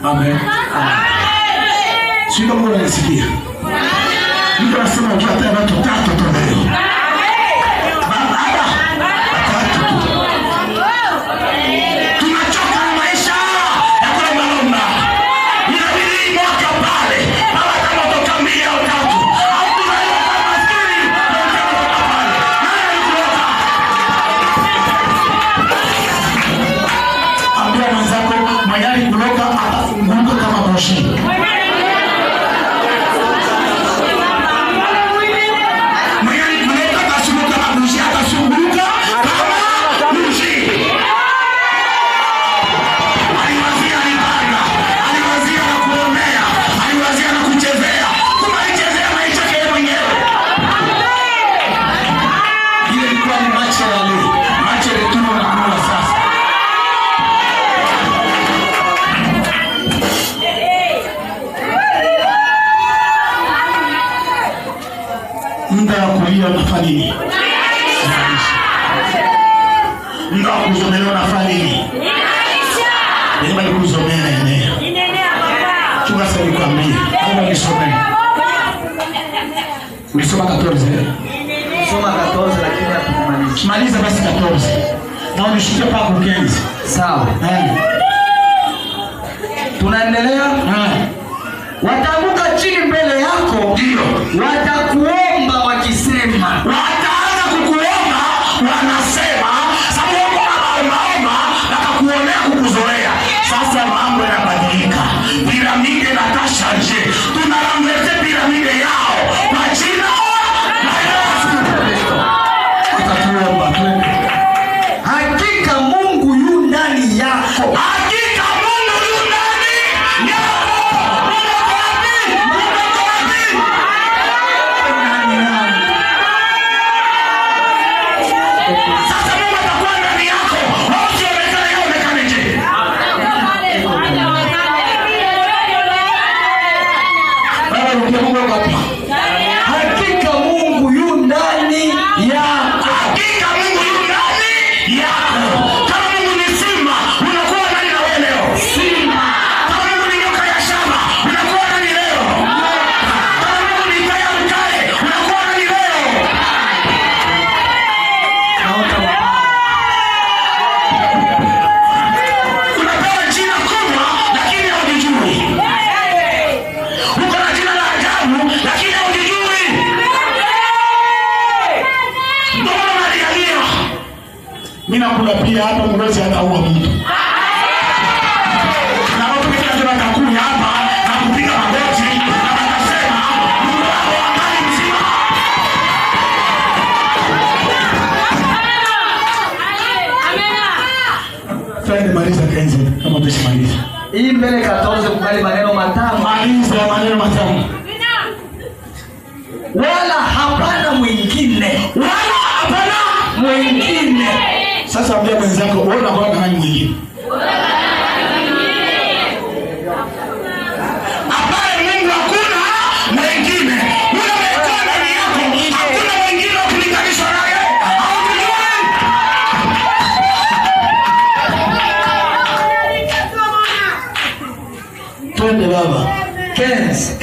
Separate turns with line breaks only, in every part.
Amen. Sio kama unasikia. Mtu anasema ukipata watu tatu tu leo. Muda wa kulia unafanya nini? Muda wa kuzomea unafanya nini? Neema ni kuzomea eneo. Chunga sasa nikwambie. Kama nisomee. Ulisoma 14.
Soma 14 lakini hakumaliza.
Maliza basi 14. Na unishikie paka ukenzi.
Sawa. Tunaendelea? Wataanguka chini mbele yako,
ndio.
Watakuomba wakisema.
Wataanza kukuomba wanasema, sababu wanaomba wakakuonea kukuzoea. Sasa mambo yanabadilika. Piramidi inatasha nje. Tunaramlete piramidi yao kwa jina la Yesu. Watakuomba twende.
Hakika Mungu yu ndani yako.
Hakika Mungu yu ndani yako. Sasa Mungu atakuwa ndani yako. Usionekane yeye onekane nje. Baba rudia Mungu wapi?
Hakika Mungu yu ndani yako.
Hakika Mungu yu ndani yako. Kama Mungu ni simba, unakuwa ndani na wewe leo.
Simba.
Kama Mungu ni nyoka ya shamba, unakuwa ndani leo. Kama Mungu ni kaya mkale, unakuwa ndani leo. Unapewa jina kubwa lakini haujijui. Uko na jina la ajabu lakini haujijui. Ndio maana nalialia. Mimi nakula pia hapa mwezi ataua mtu. Na watu wengine watakuja hapa na kupiga magoti na watasema Mungu wako angali mzima. Twende maliza kenzi kama utashamaliza.
Hii mbele 14 kubali maneno matamu.
Maliza maneno matamu.
Wala hapana mwingine.
Wala hapana
Mwingine.
Sasa ambia mwenzako uona kwa nani mwingine? Hapana Mungu hakuna mwingine. Wewe umekuwa ndani yako. Hakuna mwingine wa kulinganisha naye. Twende baba.
Kenz.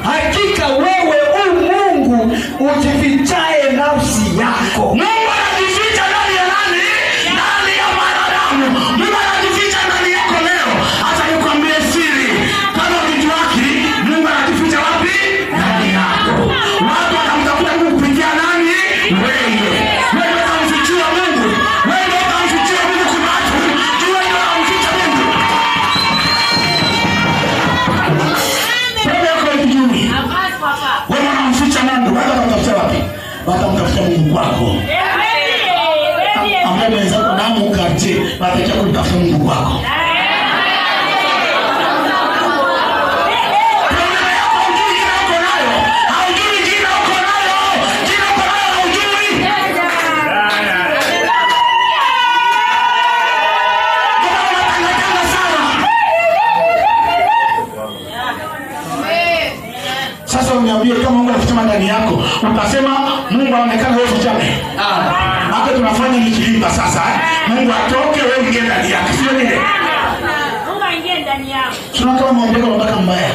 Hakika wewe Mungu ujifichaye nafsi yako.
Mungu anajificha ndani ya nani? Ndani ya mwanadamu. Mungu anajificha ndani yako leo. Hata nikwambie siri. Kama kitu haki, Mungu anajificha wapi? Ndani yako. Watu wanamtafuta Mungu kupitia nani? Wewe. Wewe unamfichia Mungu. Wewe unamfichia Mungu kwa watu. Wewe unamficha Mungu. Wewe uko kijuni. Wewe unamficha Mungu. Wewe unamtafuta wapi? Watamtafuta Mungu wako. Ambaye mwenzako na Mungu kati, watakia kumtafuta Mungu wako. Problema yako hujui jina uko nayo. Haujui jina uko nayo. Jina uko nayo haujui. Kuna wanatangatanga sana. Sasa uniambie kama Mungu anafichama ndani yako, utasema Mungu anaonekana wewe fichame. Hapo tunafanya ni kilima sasa. Mungu atoke wewe ingie ndani yako. Sio nini?
Mungu aingie ndani.
Tunaona kama maombeko unataka mbaya.